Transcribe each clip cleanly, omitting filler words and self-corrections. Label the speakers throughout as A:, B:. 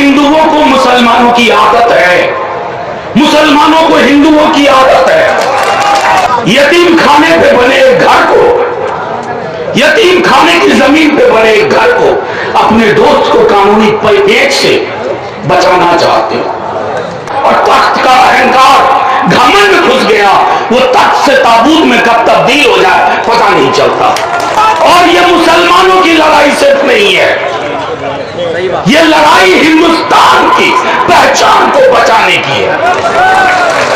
A: हिंदुओं को मुसलमानों की आदत है, मुसलमानों को हिंदुओं की आदत है यतीम खाने पे बने एक घर को, यतीम खाने की जमीन पे बने एक घर को अपने दोस्त को कानूनी पेच से बचाना चाहते हो। और तख्त का अहंकार घमंड घुस गया, वो तख्त से ताबूत में कब तब्दील हो जाए पता नहीं चलता। और ये मुसलमानों की लड़ाई सिर्फ नहीं है, ये लड़ाई हिंदुस्तान की पहचान को बचाने की है।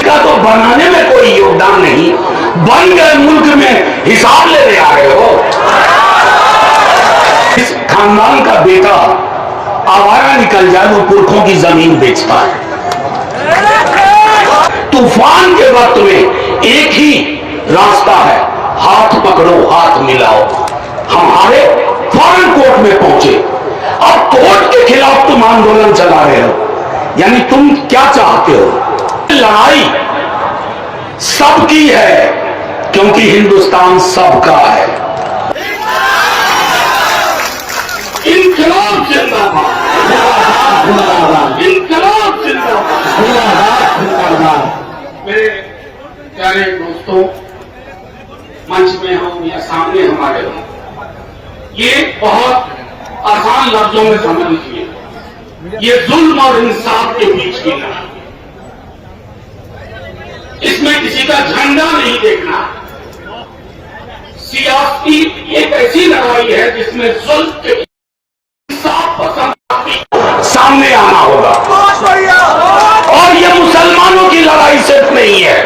A: का तो बनाने में कोई योगदान नहीं, बन गए मुल्क में हिसाब लेने आ रहे हो। इस खानदान का बेटा आवारा निकल जाए वो पुरखों की जमीन बेचता है। तूफान के वक्त में एक ही रास्ता है, हाथ पकड़ो हाथ मिलाओ। हम हारे, फौरन कोर्ट में पहुंचे। अब कोर्ट के खिलाफ तुम आंदोलन चला रहे हो, यानी तुम क्या चाहते हो? लड़ाई सबकी है क्योंकि हिंदुस्तान सबका है। इंकलाब जिंदाबाद, इंकलाब जिंदाबाद। मेरे प्यारे दोस्तों, मंच में हो या सामने हमारे हो, ये बहुत आसान लफ्जों में समझ लीजिए, ये जुल्म और इंसाफ के बीच की लड़ाई, इसमें किसी का झंडा नहीं देखना। सियासी एक ऐसी लड़ाई है जिसमें जुल्म के इंसाफ पसंद सामने आना होगा। और ये मुसलमानों की लड़ाई सिर्फ नहीं है,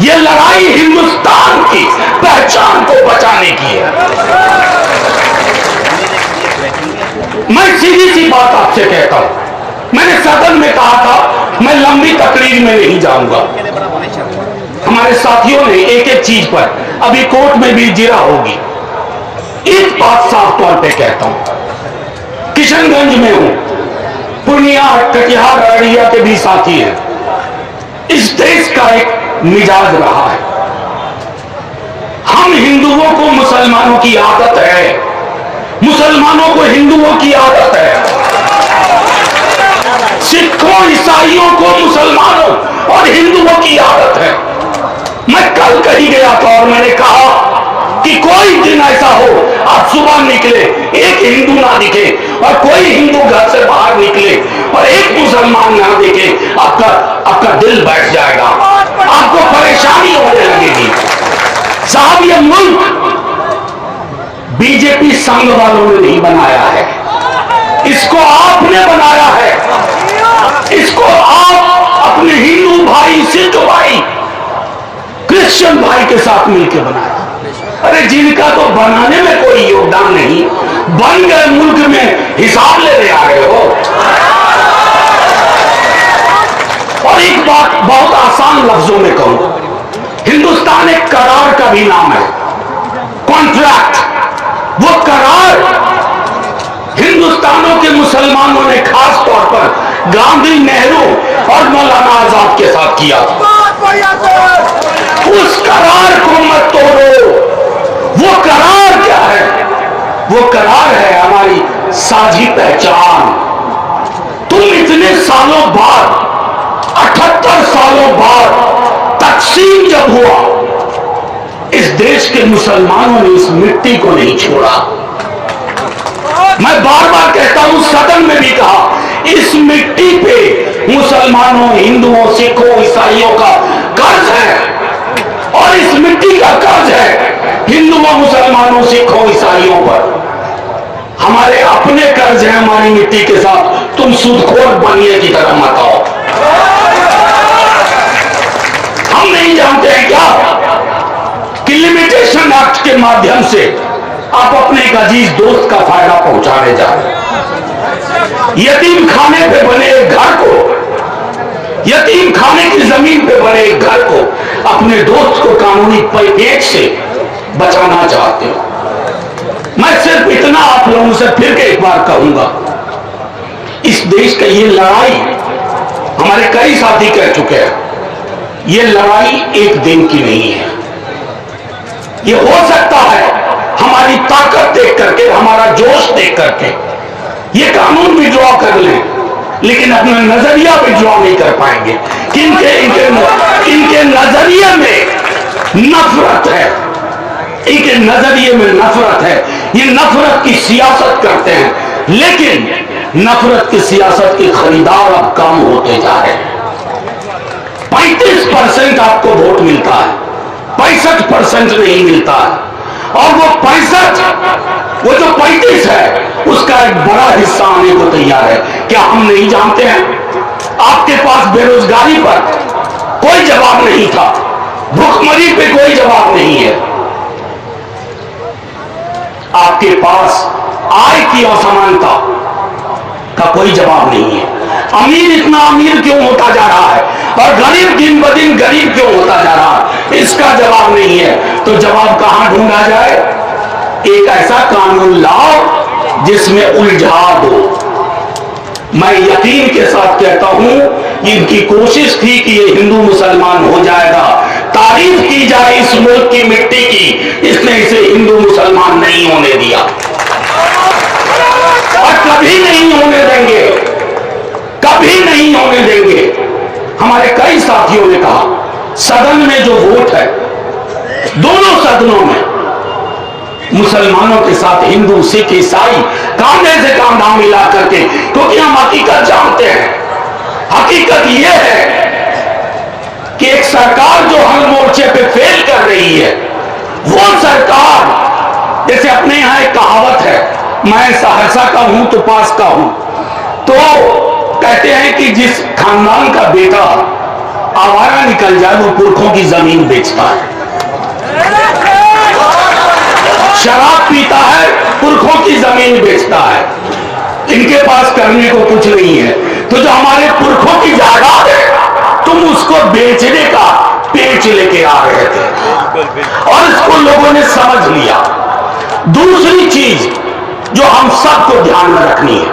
A: ये लड़ाई हिंदुस्तान की पहचान को बचाने की है। मैं सीधी सी बात आपसे कहता हूं, मैंने सदन में कहा था मैं लंबी तकरीर में नहीं जाऊंगा। हमारे साथियों ने एक एक चीज पर अभी कोर्ट में भी जिरा होगी। एक बात साफ तौर पे कहता हूं, किशनगंज में हूं, पूर्णिया कटिहार अररिया के भी साथी हैं। इस देश का एक मिजाज रहा है, हम हिंदुओं को मुसलमानों की आदत है, मुसलमानों को हिंदुओं की आदत है, सिखों ईसाइयों को मुसलमानों और हिंदुओं की आदत है। मैं कल कहीं गया था और मैंने कहा कि कोई दिन ऐसा हो आप सुबह निकले एक हिंदू ना दिखे और कोई हिंदू घर से बाहर निकले और एक मुसलमान ना दिखे, आपका दिल बैठ जाएगा, आपको परेशानी होने लगेगी। साहब, ये मुल्क बीजेपी संघ वालों ने नहीं बनाया है, इसको आपने बनाया है, इसको आप अपने हिंदू भाई, सिख भाई, क्रिश्चियन भाई के साथ मिलकर बनाया। अरे जिनका तो बनाने में कोई योगदान नहीं, बन गए मुल्क में हिसाब लेने आ रहे हो। और एक बात बहुत आसान लफ्जों में कहूं, हिंदुस्तान एक करार का भी नाम है, कॉन्ट्रैक्ट। वो करार हिंदुस्तानों के मुसलमानों ने खास तौर पर गांधी, नेहरू और मौलाना आजाद के साथ किया था। उस करार को मत तोड़ो। वो करार क्या है? वो करार है हमारी साझी पहचान। तुम इतने सालों बाद, 78 सालों बाद तकसीम जब हुआ, इस देश के मुसलमानों ने इस मिट्टी को नहीं छोड़ा। मैं बार बार कहता हूं, सदन में भी कहा, इस मिट्टी पे मुसलमानों, हिंदुओं, सिखों, ईसाइयों का कर्ज है। और इस मिट्टी का कर्ज है हिंदुओं, मुसलमानों, सिखों, ईसाइयों पर। हमारे अपने कर्ज है हमारी मिट्टी के साथ। तुम सूदखोर बनिए की तरह मत आओ। हम नहीं जानते हैं क्या कि लिमिटेशन एक्ट के माध्यम से आप अपने एक अजीज दोस्त का फायदा पहुंचाने जा रहे हैं। यतीम खाने पे बने एक घर को, यतीम खाने की जमीन पे बने एक घर को अपने दोस्त को कानूनी पेच से बचाना चाहते हो। मैं सिर्फ इतना आप लोगों से फिर एक बार कहूंगा, इस देश का ये लड़ाई, हमारे कई साथी कह चुके हैं, ये लड़ाई एक दिन की नहीं है। ये हो सकता है हमारी ताकत देख करके, हमारा जोश देख करके ये कानून विड्रॉ कर लें, लेकिन अपना नजरिया विड्रॉ नहीं कर पाएंगे। इनके नजरिए में नफरत है, इनके नजरिए में नफरत है। ये नफरत की सियासत करते हैं, लेकिन नफरत की सियासत के खरीदार अब कम होते जा रहे हैं। 35% आपको वोट मिलता है, 65% नहीं मिलता है। और वो 35 है, उसका एक बड़ा हिस्सा आने को तैयार है। क्या हम नहीं जानते हैं? आपके पास बेरोजगारी पर कोई जवाब नहीं था, भुखमरी पे कोई जवाब नहीं है, आपके पास आय की असमानता का कोई जवाब नहीं है। अमीर इतना अमीर क्यों होता जा रहा है और गरीब दिन ब दिन गरीब क्यों होता जा रहा है, इसका जवाब नहीं है। तो जवाब कहां ढूंढा जाए? एक ऐसा कानून लाओ जिसमें उलझा दो। मैं यकीन के साथ कहता हूं, इनकी कोशिश थी कि ये हिंदू मुसलमान हो जाएगा, तारीफ की जाए इस मुल्क की मिट्टी की, इसने इसे हिंदू मुसलमान नहीं होने दिया और कभी नहीं होने देंगे, कभी नहीं होने देंगे। हमारे कई साथियों ने कहा, सदन में जो वोट है, दोनों सदनों में मुसलमानों के साथ हिंदू, सिख, ईसाई कांधे से कांधा मिला करके, क्योंकि हम हकीकत जानते हैं। हकीकत यह है कि एक सरकार जो हर मोर्चे पे फेल कर रही है, वो सरकार, जैसे अपने यहां एक कहावत है, मैं सहरसा का हूं तो पास का हूं, तो कहते हैं कि जिस खानदान का बेटा आवारा निकल जाए वो पुरखों की जमीन बेचता है, शराब पीता है, पुरखों की जमीन बेचता है, इनके पास करने को कुछ नहीं है। तो जो हमारे पुरखों की जायदाद है, तुम उसको बेचने का पेच लेके आ रहे थे और इसको लोगों ने समझ लिया। दूसरी चीज जो हम सबको ध्यान में रखनी है,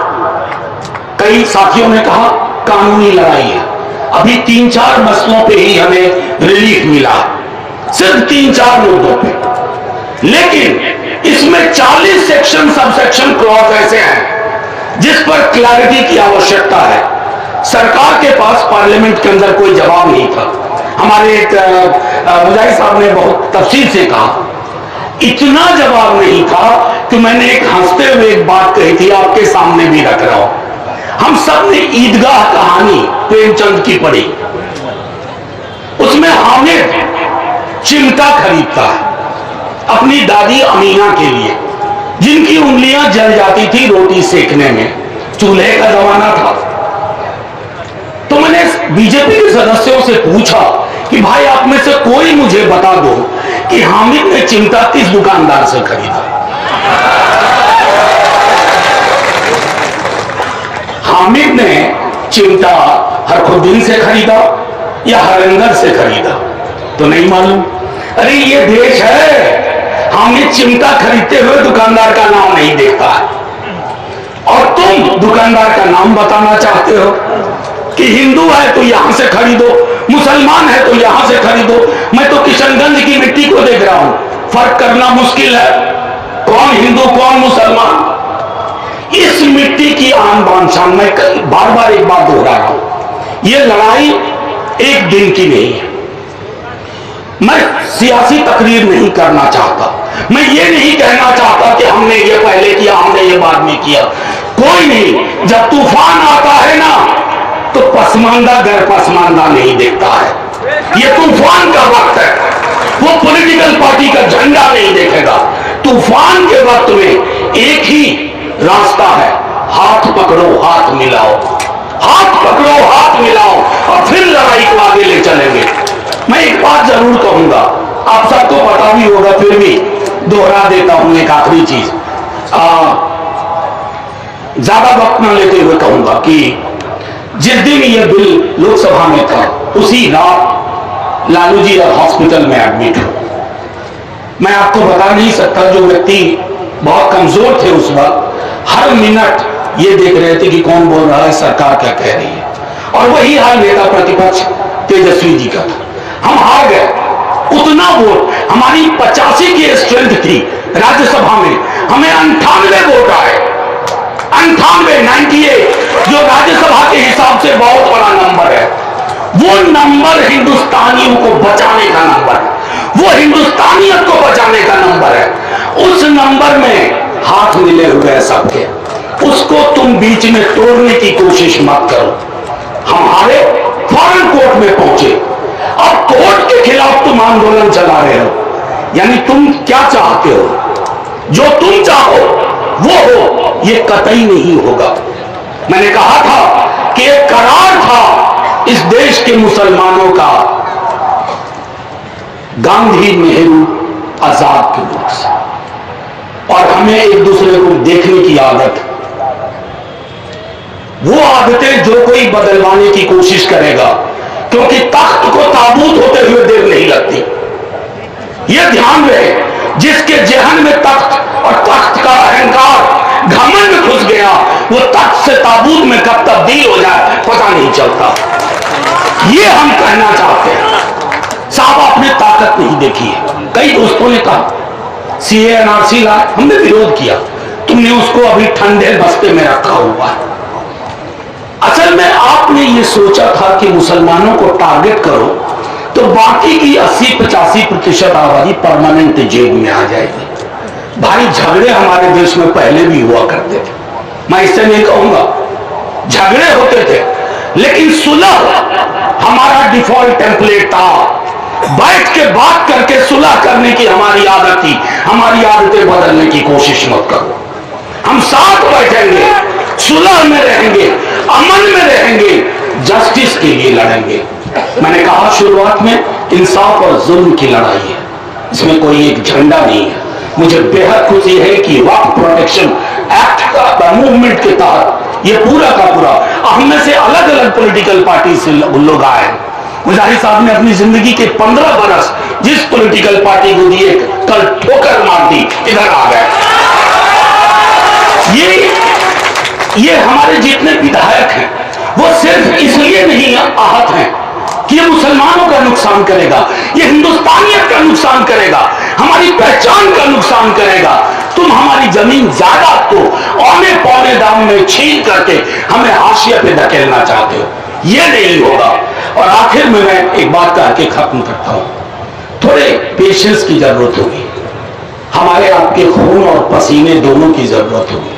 A: कई साथियों ने कहा कानूनी लड़ाई है, अभी 3-4 मसलों पे ही हमें रिलीफ मिला, सिर्फ 3-4 मुद्दों पे, लेकिन इसमें 40 सेक्शन, सब सेक्शन, क्लॉज ऐसे हैं जिस पर क्लैरिटी की आवश्यकता है। सरकार के पास पार्लियामेंट के अंदर कोई जवाब नहीं था। हमारे एक मुजाहिद साहब ने बहुत तफसील से कहा, इतना जवाब नहीं था कि मैंने एक हंसते हुए एक बात कही थी, आपके सामने भी रख रहा हूं। हम सब ने ईदगाह कहानी प्रेमचंद की पढ़ी, उसमें हामिद चिमटा खरीदता है अपनी दादी अमीना के लिए, जिनकी उंगलियां जल जाती थी रोटी सेकने में, चूल्हे का जमाना था। तो मैंने बीजेपी के सदस्यों से पूछा कि भाई आप में से कोई मुझे बता दो कि हामिद ने चिमटा किस दुकानदार से खरीदा। हामिद ने चिमटा हरखुद्दीन से खरीदा या हरिंदर से खरीदा तो नहीं मालूम। अरे ये देश है, हामिद चिमटा खरीदते हुए दुकानदार का नाम नहीं देखता है, और तुम दुकानदार का नाम बताना चाहते हो कि हिंदू है तो यहां से खरीदो, मुसलमान है तो यहां से खरीदो। मैं तो किशनगंज की मिट्टी को देख रहा हूं, फर्क करना मुश्किल है कौन हिंदू कौन मुसलमान। इस मिट्टी की आन बान शान, मैं बार बार एक बात दोहरा रहा हूं, यह लड़ाई एक दिन की नहीं है। मैं सियासी तकरीर नहीं करना चाहता, मैं ये नहीं कहना चाहता कि हमने ये पहले किया, हमने ये बाद में किया, कोई नहीं। जब तूफान आता है ना तो पसमानदा घर पसमानदा नहीं देखता है। ये तूफान का वक्त है, वो पॉलिटिकल पार्टी का झंडा नहीं देखेगा। तूफान के वक्त में एक ही रास्ता है, हाथ पकड़ो हाथ मिलाओ, हाथ पकड़ो हाथ मिलाओ और फिर लड़ाई को आगे ले चलेंगे। मैं एक बात जरूर कहूंगा, आप सबको पता भी होगा, फिर भी दोहरा देता हूं एक आखिरी चीज, ज्यादा वक्त न लेते हुए कहूंगा कि जिस दिन यह बिल लोकसभा में था उसी रात लालू जी हॉस्पिटल में एडमिट हो। मैं आपको बता नहीं सकता, जो व्यक्ति बहुत कमजोर थे उस वक्त, हर मिनट ये देख रहे थे कि कौन बोल रहा है, सरकार क्या कह रही है, और वही हाल नेता प्रतिपक्ष तेजस्वी जी का था। हम हार गए, उतना वोट, हमारी 85 की स्ट्रेंथ थी राज्यसभा में, हमें 98 वोट आए, 98 जो राज्यसभा के हिसाब से बहुत बड़ा नंबर है, वो नंबर हिंदुस्तानियों को बचाने का नंबर है, वो हिंदुस्तानियत को बचाने का नंबर है। उस नंबर में हाथ मिले हुए हैं सबके, उसको तुम बीच में तोड़ने की कोशिश मत करो। हम हारे, फौरन कोर्ट में पहुंचे, अब कोर्ट के खिलाफ तुम आंदोलन चला रहे हो, यानी तुम क्या चाहते हो? जो तुम चाहो वो हो, ये कतई नहीं होगा। मैंने कहा था कि एक करार था इस देश के मुसलमानों का, गांधी, नेहरू, आजाद के लोग से, और हमें एक दूसरे को देखने की आदत, वो आदतें जो कोई बदलवाने की कोशिश करेगा, क्योंकि तख्त को ताबूत होते हुए देर नहीं लगती। यह ध्यान रहे, जिसके जहन में तख्त और तख्त का अहंकार, घमंड घुस गया, वो तख्त से ताबूत में कब तब्दील हो जाए पता नहीं चलता। ये हम कहना चाहते हैं। साहब, आपने ताकत नहीं देखी है। कई दोस्तों ने कहा सीए एनआरसी लाए, हमने विरोध किया, तुमने उसको अभी ठंडे बस्ते में रखा हुआ है। असल में आपने ये सोचा था कि मुसलमानों को टारगेट करो तो बाकी की 80-85% आबादी परमानेंट जेल में आ जाएगी। भाई, झगड़े हमारे देश में पहले भी हुआ करते थे, मैं इससे नहीं कहूंगा, झगड़े होते थे, लेकिन सुलह हमारा डिफॉल्ट टेम्पलेट था। बैठ के बात करके सुलह करने की हमारी आदत थी। हमारी आदतें बदलने की कोशिश मत करो। हम साथ बैठेंगे, सुलह में रहेंगे, अमन में रहेंगे, जस्टिस के लिए लड़ेंगे। मैंने कहा शुरुआत में, इंसाफ और जुल्म की लड़ाई है, इसमें कोई एक झंडा नहीं है। मुझे बेहद खुशी है कि वक्फ प्रोटेक्शन एक्ट का मूवमेंट के तहत ये पूरा का पूरा, हम में से अलग अलग पॉलिटिकल पार्टी से लोग आए हैं। मुजाहिद साहब ने अपनी जिंदगी के 15 बरस जिस पॉलिटिकल पार्टी को दिए, कल ठोकर मार दी, इधर आ गए। ये हमारे जितने विधायक हैं वो सिर्फ इसलिए नहीं आहत हैं कि ये मुसलमानों का नुकसान करेगा, ये हिंदुस्तानियत का नुकसान करेगा, हमारी पहचान का नुकसान करेगा। तुम हमारी जमीन जायदाद को औने पौने दाम में छीन करके हमें हाशिए पे धकेलना चाहते हो, ये नहीं होगा। और आखिर में मैं एक बात कह के खत्म करता हूं, थोड़े पेशेंस की जरूरत होगी, हमारे आपके खून और पसीने दोनों की जरूरत होगी,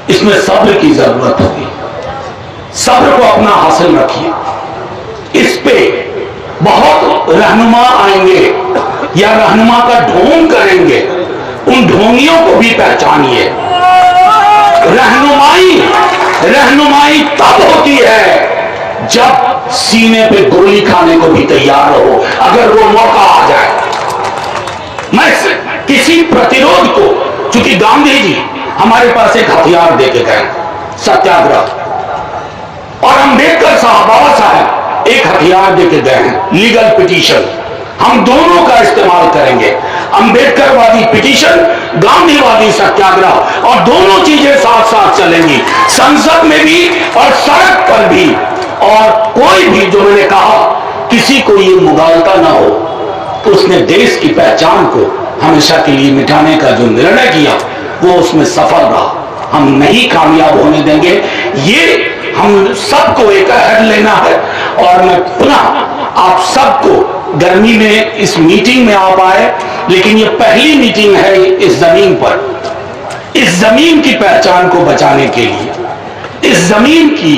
A: इसमें सब्र की जरूरत होगी। सब्र को अपना हासिल रखिए। इस पे बहुत रहनुमा आएंगे या रहनुमा का ढोंग करेंगे, उन ढोंगियों को भी पहचानिए। रहनुमाई तब होती है जब सीने पे गोली खाने को भी तैयार हो, अगर वो मौका आ जाए। मैं किसी प्रतिरोध को, चूंकि गांधी जी हमारे पास एक हथियार देके गए, सत्याग्रह, और अम्बेडकर साहब, बाबा साहब एक हथियार देके गए हैं, लीगल पिटीशन। हम दोनों का इस्तेमाल करेंगे, अम्बेडकरवादी पिटीशन, गांधीवादी सत्याग्रह, और दोनों चीजें साथ साथ चलेंगी, संसद में भी और सड़क पर भी। और कोई भी, जो मैंने कहा, किसी को ये मुगालता ना हो, तो उसने देश की पहचान को हमेशा के लिए मिटाने का जो निर्णय किया वो उसमें सफल रहा। हम नहीं कामयाब होने देंगे, ये हम सबको एक अहद लेना है। और मैं पुनः आप सबको, गर्मी में इस मीटिंग में आप आए, लेकिन ये पहली मीटिंग है इस जमीन पर, इस जमीन की पहचान को बचाने के लिए, इस जमीन की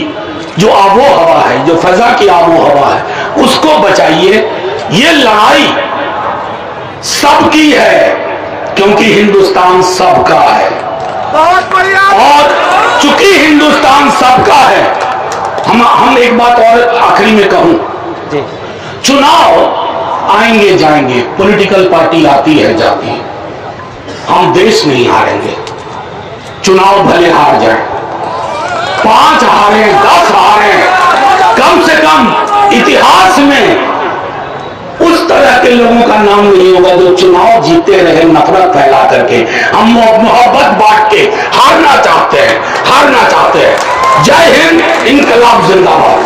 A: जो आबो हवा है, जो फजा की आबो हवा है, उसको बचाइए। ये लड़ाई सबकी है, क्योंकि हिंदुस्तान सबका है। और चूंकि हिंदुस्तान सबका है, हम एक बात और आखिरी में कहूं, चुनाव आएंगे जाएंगे, पॉलिटिकल पार्टी आती है जाती है, हम देश नहीं हारेंगे। चुनाव भले हार जाए, 5 हारे, 10 हारे, कम से कम इतिहास में उस तरह के लोगों का नाम नहीं होगा जो चुनाव जीते रहे नफरत फैला करके। हम मोहब्बत बांट के हारना चाहते हैं। जय हिंद, इनकलाब जिंदाबाद।